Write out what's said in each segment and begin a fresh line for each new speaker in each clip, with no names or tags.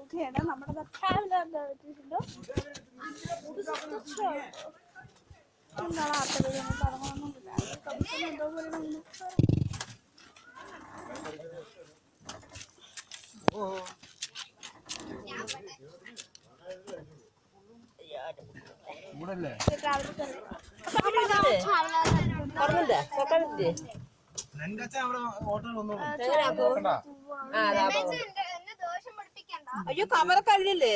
ഓക്കെയാണ്. നമ്മുടെ ട്രാവലർ എന്താ വെച്ചിട്ടുണ്ടോ എന്താണ് ആർക്കെങ്കിലും തുടങ്ങണമെന്നില്ല. എന്തോ പോലെ
അയ്യോ കമറൊക്കെ അതിലല്ലേ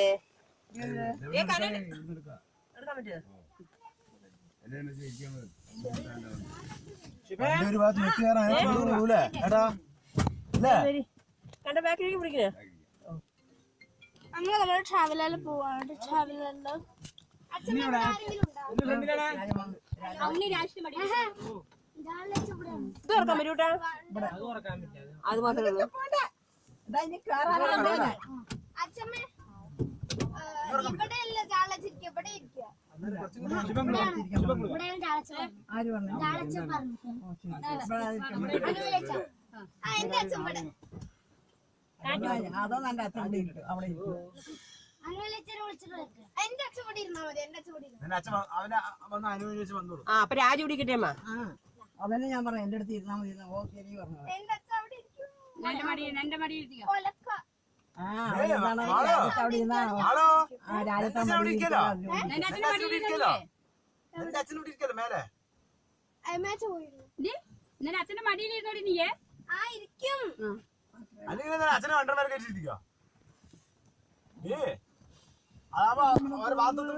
കണ്ട ബാക്കിലേക്ക് പിടിക്കണേ.
അങ്ങനെ നമ്മൾ ട്രാവലറിൽ പോവാണ്. ട്രാവലറിൽ
ഇത് തുറക്കാൻ പറ്റൂട്ടാ? അത് മാത്രമേ ഉള്ളൂ.
അതോ എന്റെ അച്ഛൻ അവിടെ
അപ്പൊ രാജു പിടിക്കട്ടെ അമ്മ.
അതന്നെ ഞാൻ പറഞ്ഞു എന്റെ അടുത്ത് ഇരുന്നാ മതി. ഓ ശരി പറഞ്ഞു. അവിടെ ഇരുന്നാണോ രാജത്തെ
അച്ഛന്റെ മടിയിലിരുന്നോടി നീയേ
അച്ഛനെ വണ്ടർമാർക്ക് വെച്ചിരിക്കുക.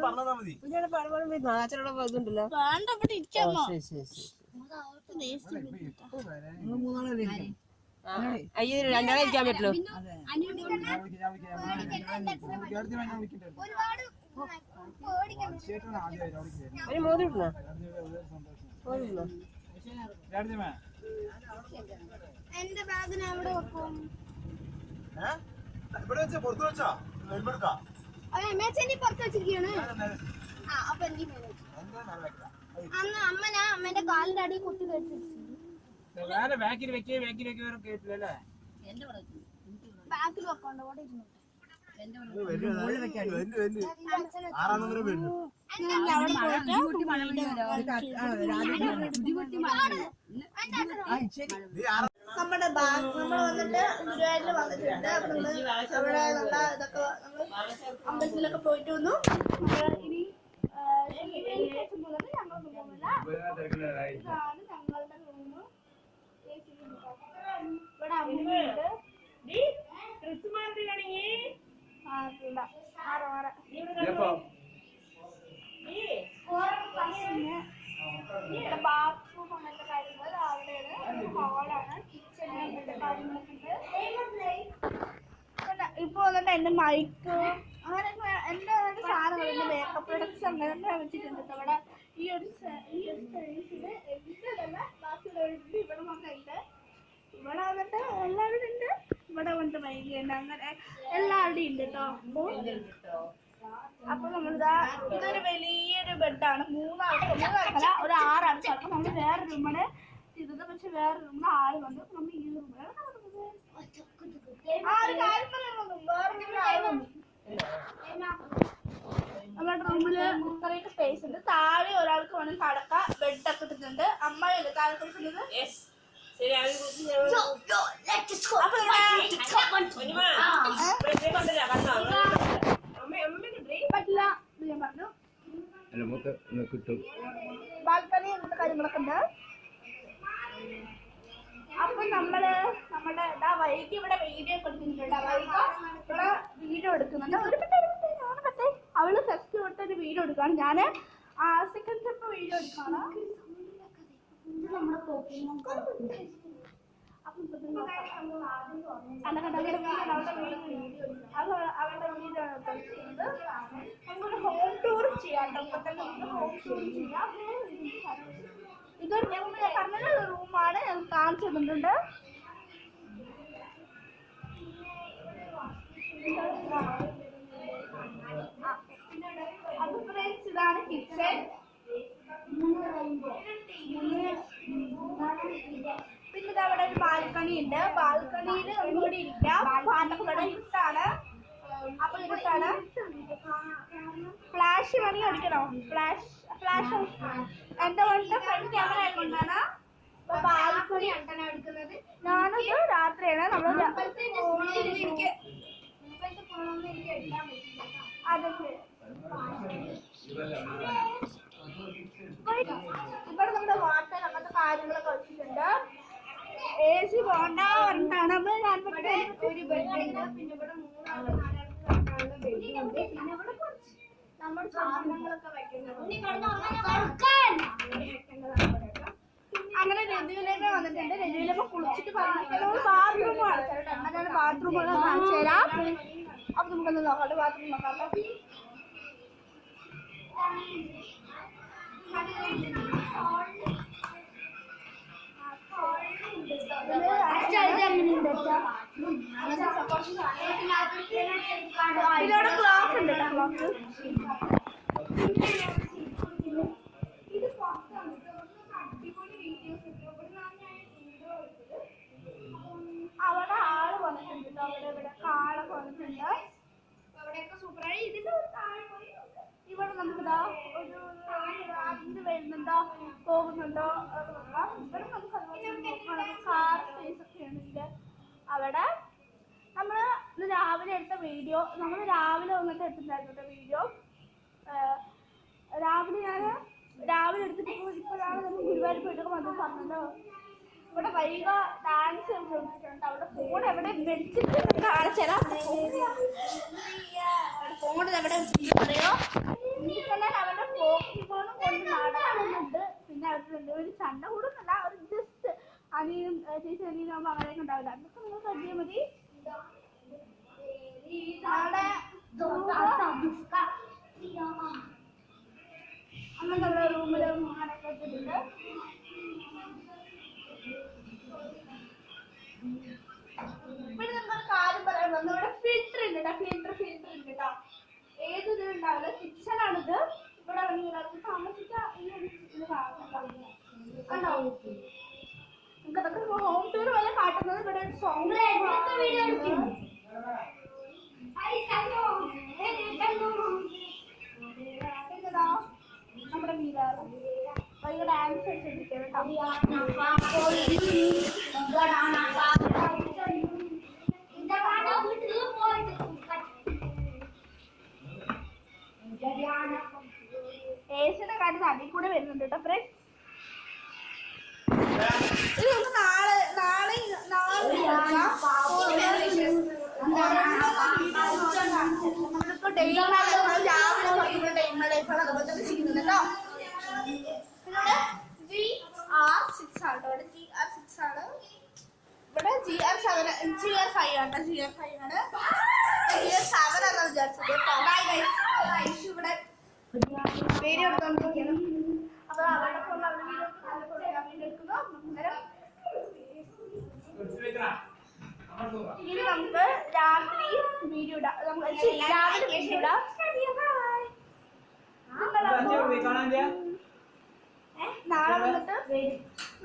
പറഞ്ഞാ മതി.
അച്ഛനോട് ഇതുണ്ടല്ലോ. അയ്യോ രണ്ടാളെ ഇരിക്കാൻ പറ്റുള്ളൂ. ഒരു മോതി ഇടണോ?
എന്റെ ബാഗിന് എവിടെ വെക്കും?
പുറത്ത് വെച്ചാ
പുറത്ത് വെച്ചിരിക്കുകയാണ്. അപ്പൊ എനിക്ക് അന്ന് അമ്മന്റെ കാലിന്റെ അടി കുത്തി കഴിച്ചു. ബാക്കിൽ വെക്കണ്ട അവിടെ ഇരുന്നു. നമ്മുടെ നമ്മൾ വന്നിട്ട് ഗുരുവായൂരിൽ വന്നിട്ടുണ്ട്. അവിടെ നല്ല ഇതൊക്കെ നമ്മൾ അമ്പലത്തിലൊക്കെ പോയിട്ട് വന്നു. ഇനി ഞങ്ങളൊന്നും പോകുന്നില്ല. ഇതാണ് ഞങ്ങളുടെ റൂം. ഇവിടെ അമ്മയുണ്ട്. ബാത്റൂം അങ്ങനത്തെ കാര്യങ്ങൾ അവിടെയാണ്. ഹോളാണ്. കിച്ചൺ അങ്ങനത്തെ കാര്യങ്ങളൊക്കെ ഉണ്ട്. ഇപ്പൊ വന്നിട്ട് എന്റെ മൈക്ക് അങ്ങനെ എന്റെ സാധനങ്ങൾ എന്റെ മേക്കപ്പ് പ്രൊഡക്ട്സ് അങ്ങനത്തെ വെച്ചിട്ടുണ്ട്. അവിടെ ഈ ഒരു സൈസില് എല്ലാം ബാക്കിയുള്ളവരുണ്ട്. ഇവിടെ മാത്രമുണ്ട്. ഇവിടെ വന്നിട്ട് എല്ലാവരും ഉണ്ട്. ഇവിടെ വന്നിട്ട് മൈക്കുണ്ട്. അങ്ങനെ എല്ലാവരുടെയും ഉണ്ട് കേട്ടോ. അപ്പൊ നമ്മളിതാ ഇതൊരു വലിയൊരു ബെഡാണ്. മൂന്നാൾക്കല്ല ഒരു 6 ആൾക്ക് കിടക്കും. നമ്മള് വേറെ റൂമാണ് ചെയ്തത്. പക്ഷെ വേറെ റൂമിൽ ആള് വന്നു. നമ്മൾ ഈ റൂമിലാണ് നമ്മുടെ റൂമില് ഇത്രയൊക്കെ സ്പേസ് ഉണ്ട്. താഴെ ഒരാൾക്ക് വേണമെങ്കിൽ കടക്കാം. ബെഡൊക്കെ ഇട്ടിട്ടുണ്ട്. അമ്മയല്ലേ താഴെ കൊടുക്കുന്നത്? പറ്റില്ല ഞാൻ പറഞ്ഞു. ബാൽക്കണി അങ്ങനത്തെ കാര്യങ്ങളൊക്കെ ഉണ്ട്. അപ്പൊ നമ്മുടെ വൈകി ഇവിടെ വീഡിയോ ഒക്കെ എടുക്കുന്നുണ്ട്. വൈകി ഇവിടെ വീഡിയോ എടുക്കുന്നുണ്ട്. ഒരു പറ്റേ അവള് ഫസ്റ്റ് തൊട്ടൊരു വീഡിയോ എടുക്കാണ്. ഞാന് സെക്കൻഡ് സ്റ്റെപ്പ് വീഡിയോ എടുക്കാണ്. അവളുടെ വീഡിയോ നമുക്കൊരു ഹോം ടൂർ ചെയ്യാം. ഹോം ടൂർ ചെയ്യാം. ഇതൊരു പറഞ്ഞ റൂമാണ്. ഞങ്ങൾ കാണിച്ചു തന്നിട്ടുണ്ട്. അപ്പൊ ഫ്രണ്ട്സ് ഇതാണ് കിച്ചൺ. പിന്നെ അവിടെ ഒരു ബാൽക്കണി ഉണ്ട്. ബാൽക്കണിയിൽ ഒന്നുകൂടി ഇരിക്കാം. പാട്ടൊക്കെ ഇഷ്ടാണ്. അപ്പൊ ആണ്. ഫ്ലാഷ് മണി അടിക്കണോ? ഫ്ലാഷ് എന്റെ വീട്ടിലെ ഫ്രണ്ട് ക്യാമറ ആയതുകൊണ്ടാണ് ഞാനത് രാത്രിയാണ് നമ്മൾ അതൊക്കെ ഇവിടെ നമ്മുടെ വാട്ടർ അങ്ങനത്തെ കാര്യങ്ങളൊക്കെ വെച്ചിട്ടുണ്ട്. AC പോണ്ട പറഞ്ഞിട്ടാണ് നമ്മൾ ഒരു ബെഡുണ്ട്. പിന്നെ ഇവിടെ 3 ബെഡുണ്ട്. പിന്നെ ഇവിടെ കുറച്ച് നമ്മൾ സാധനങ്ങളൊക്കെ വെക്കുന്നത് അങ്ങനെ രജുവിലേക്ക് വന്നിട്ടുണ്ട്. രജുവിലേക്ക് കുളിച്ചിട്ട് പറഞ്ഞിട്ടുള്ള ബാത്റൂം കാണിച്ചു. എന്നാലും ബാത്റൂമുകൾ കാണിച്ചു തരാം. അപ്പൊ നമുക്കൊന്ന് നോക്കാം. ബാത്റൂം നോക്കാം. ഇതിലൂടെ ക്ലോക്ക് ഉണ്ട് കേട്ടോ. ക്ലോക്ക് അവിടെ ആള് വന്നിട്ടുണ്ട്. അവിടെ ഇവിടെ കാളൊക്കെ വന്നിട്ടുണ്ട്. അവിടെയൊക്കെ സൂപ്പറായി. ഇതിന്റെ ഇവിടെ നമുക്കിതാ ഒരു ഇത് വരുന്നുണ്ടോ പോകുന്നുണ്ടോ ഇവിടെ നമുക്ക് കാർ സ്പേസ് ഒക്കെ ഉണ്ട്. അവിടെ നമ്മൾ ഇന്ന് രാവിലെ എടുത്ത വീഡിയോ നമ്മൾ രാവിലെ വന്നിട്ട് എടുത്തിട്ടുണ്ടായിരുന്നു വീഡിയോ. രാവിലെ എടുത്തിട്ട് ഇപ്പോഴാണ് നമ്മൾ ഗുരുവായൂർ പോയിട്ടൊക്കെ വന്നത് പറഞ്ഞല്ലോ. ഇവിടെ വൈക ഡാൻസ് കളിച്ചിട്ടുണ്ട്. അവിടെ ഫോൺ എവിടെ വെച്ചിട്ട് കാണിച്ചുതരാം. ഫോൺ എവിടെ പറയോ അവരുടെ ഫോണും കൊണ്ട് നടക്കുന്നുണ്ട്. പിന്നെ അവരുടെ ഒരു ചണ്ട കൂടുന്നില്ല. ഒരു ജസ്റ്റ് അനിയും ചേച്ചി അനിയും ആകുമ്പോൾ അങ്ങനെയൊക്കെ ഉണ്ടാവില്ല. അതൊക്കെ നിങ്ങൾ കരുതിയാൽ മതി. അങ്ങനത്തെ റൂമിലും അങ്ങനെയൊക്കെ വെച്ചിട്ടുണ്ട്. പിന്നെ നമുക്കൊരു കാര്യം പറയാൻ വന്നു. ഇവിടെ ഫിൽറ്റർ ഉണ്ട് കേട്ടോ. ഫിൽറ്റർ ഉണ്ട് കേട്ടോ. ഏത് ഇതിലും ഉണ്ടാവില്ല. കിച്ചണാണിത്. ഇവിടെ ഒരാൾക്ക് താമസിക്കാൻ ഈ ഒരു ഇത് കണ്ടോ. നമുക്കതൊക്കെ ഹോം ടൂർ പോലെ കാട്ടുന്നത്. ഇവിടെ ഒരു സോങ് നമ്മുടെ മീരാറ് ഭയങ്കര ഡാൻസ് വെച്ചിരിക്കുന്നത് ഏഷ്യയുടെ കാര്യം അതിൽ കൂടെ വരുന്നുണ്ട് കേട്ടോ ഫ്രണ്ട്സ്. ഇത് നമുക്ക് നാളെ നമ്മളിപ്പോ ഡെയിലി രാവിലെ ഡെയിലി ലൈഫാണ് അതുപോലെ തന്നെ ചെയ്യുന്നത് കേട്ടോ. GR6 ആണ് ഇവിടെ. GR6 ആണ് ഇവിടെ. GR5 ആണ്. GR5 ആണ്. GR7 ആണെന്ന് വിചാരിച്ചത്. ഇവിടെ വീഡിയോ എടുത്തോണ്ടിരിക്കണം. അപ്പൊ അവിടെ വീഡിയോ എടുക്കുന്നു. ഇനി നമുക്ക് രാത്രി വീഡിയോ ഇടാം. രാവിലെ വീഡിയോ ഇടാം.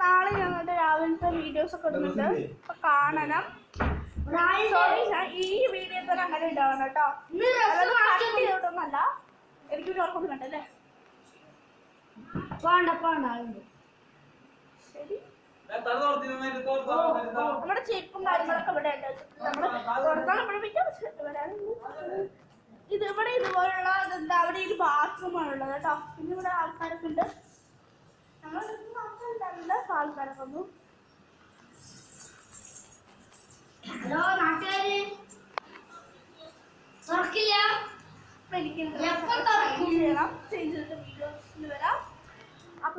നാളെ ഞങ്ങളുടെ രാവിലത്തെ വീഡിയോസ് ഒക്കെ ഇടുന്നുണ്ട്. അപ്പൊ കാണണം. ഈ വീഡിയോ തന്നെ അങ്ങനെ ഇടാവണം കേട്ടോ. ചെയ്തോട്ടൊന്നല്ല. എനിക്കൊരു ഉറപ്പൊന്നും കണ്ടല്ലേ. ശരി. നമ്മുടെ ചെരുപ്പും കാര്യങ്ങളൊക്കെ ഇവിടെ ഉണ്ട്. നമ്മള് ഇത് ഇവിടെ ഇതുപോലുള്ള ഇതെന്താ അവിടെ ഒരു ബാത്റൂമാണ് ഉള്ളത് കേട്ടോ. പിന്നെ ഇവിടെ ആൾക്കാരൊക്കെ ഉണ്ട്. ഞങ്ങൾ ആൾക്കാരുണ്ടാവില്ല. ആൾക്കാരൊക്കെ ഒന്നും വീഡിയോസിൽ വരാം. അപ്പൊ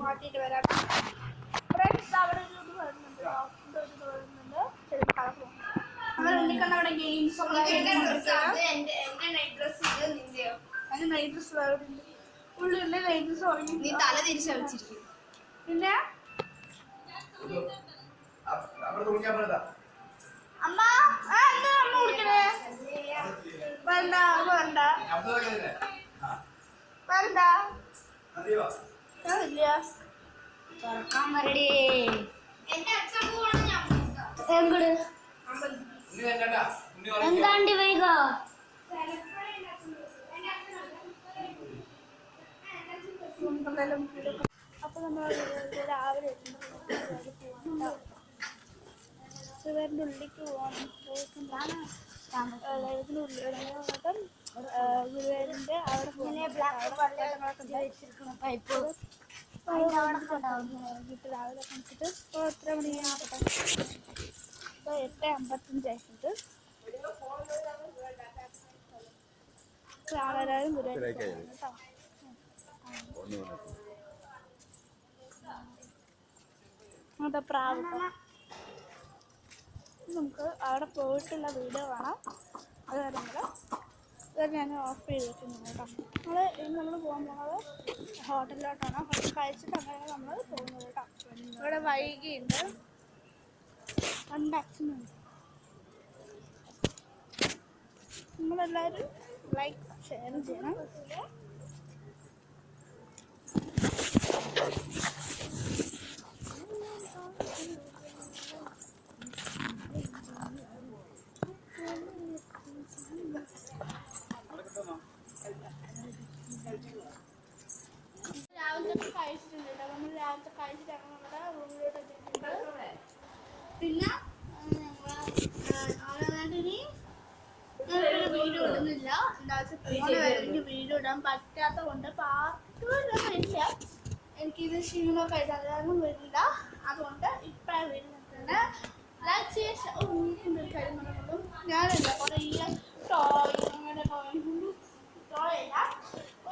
മാറ്റിട്ട് വരാം. ഫ്രണ്ട്സ് അവിടെ വരുന്നുണ്ട്. നമ്മുടെ ഉണ്ണിക്കണ്ണ അവിടെ ഗെയിംസ് ഒക്കെ നൈറ്റ് ഡ്രസ് ഉള്ളിന്റെ നൈറ്റ് ഡ്രസ് ഉറങ്ങി. നീ തല തിരിച്ചു വെച്ചിരിക്കും. പിന്നെ അമ്മ എന്താ അമ്മ കുടിക്കണേ? വേണ്ട വേണ്ട വേണ്ട. ഞാനില്ല. എന്റെ അച്ഛൻ എങ്ങോട്ട്
എന്താണ്ടി വൈകോ
അപ്പൊ നമ്മൾ രാവിലെ സുവേറിന്റെ ഉള്ളിലേക്ക് പോകണം. ഗുരുവായൂരിന്റെ അവിടെ രാവിലെ കണിച്ചിട്ട് എത്ര മണിയാകട്ടെ? ഇപ്പോൾ 8:55 ആയിട്ടുണ്ട്. രാവിലെ ഗുരുവായൂർ കേട്ടോ. അങ്ങനത്തെ പ്രാവ് നമുക്ക് അവിടെ പോയിട്ടുള്ള വീഡിയോ കാണാം. അത് ഞാൻ ഓഫ് ചെയ്ത് വെച്ചിട്ടുണ്ട് കേട്ടോ. നമ്മൾ പോകാൻ പോകുന്നത് ഹോട്ടലിലോട്ടാണ്. ഹോട്ടൽ കഴിച്ചിട്ട് അങ്ങനെ നമ്മൾ പോകുന്നത് കേട്ടോ. ഇവിടെ വൈകിയുണ്ട്, 2 അച്ഛനുണ്ട്. നിങ്ങളെല്ലാവരും ലൈക്ക് ഷെയർ ചെയ്യണം. രാവിലത്തെ കഴിച്ചിട്ടുണ്ട് കേട്ടോ. നമ്മൾ രാവിലത്തെ കഴിച്ചിട്ടാണ് നമ്മുടെ റൂമിലോട്ട് എത്തിയിട്ടുണ്ട്. പിന്നെ ഇനി വീഡിയോ ഇടുന്നില്ല. എന്താ വെച്ചാൽ വീഡിയോ ഇടാൻ പറ്റാത്ത കൊണ്ട് പാർട്ടില്ല. എനിക്കിത് ക്ഷീണമൊക്കെ ആയിട്ട് അതൊന്നും വരില്ല. അതുകൊണ്ട് ഇപ്പോഴാണ് വരുന്നത്. ലൈക്ക് ചെയ്യുന്ന കാര്യങ്ങളും ഞാനല്ല കുറേ ടോയ് അങ്ങനെ ടോയല്ല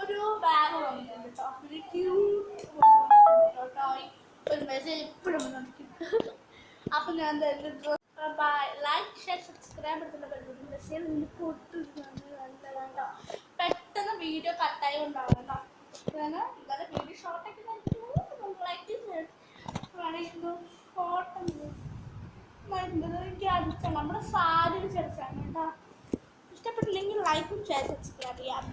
ഒരു ബാഗ് വന്നിട്ടുണ്ട് കേട്ടോ. ഒരു ക്യൂട്ട് ടോയ് ഒരു മെസ്സേജ് എപ്പോഴും വന്നിട്ടുണ്ട്. അപ്പം ഞാൻ എന്തായാലും ലൈക്ക് ഷെയർ സബ്സ്ക്രൈബ് എടുത്തിട്ട് മെസ്സേജ് കേട്ടോ. പെട്ടെന്ന് വീഡിയോ കട്ടായി ഉണ്ടാവും കേട്ടോ. ഞാൻ ഇന്നലെ വീഡിയോ ഷോർട്ടാക്കി ലൈക്ക് ഫോട്ടോ എനിക്ക് അടിച്ചാണ് നമ്മുടെ സാരി ചടിച്ചാണ് കേട്ടോ. ഇഷ്ടപ്പെട്ടില്ലെങ്കിൽ ലൈക്കും ഷെയർ സബ്സ്ക്രൈബ് ചെയ്യാം.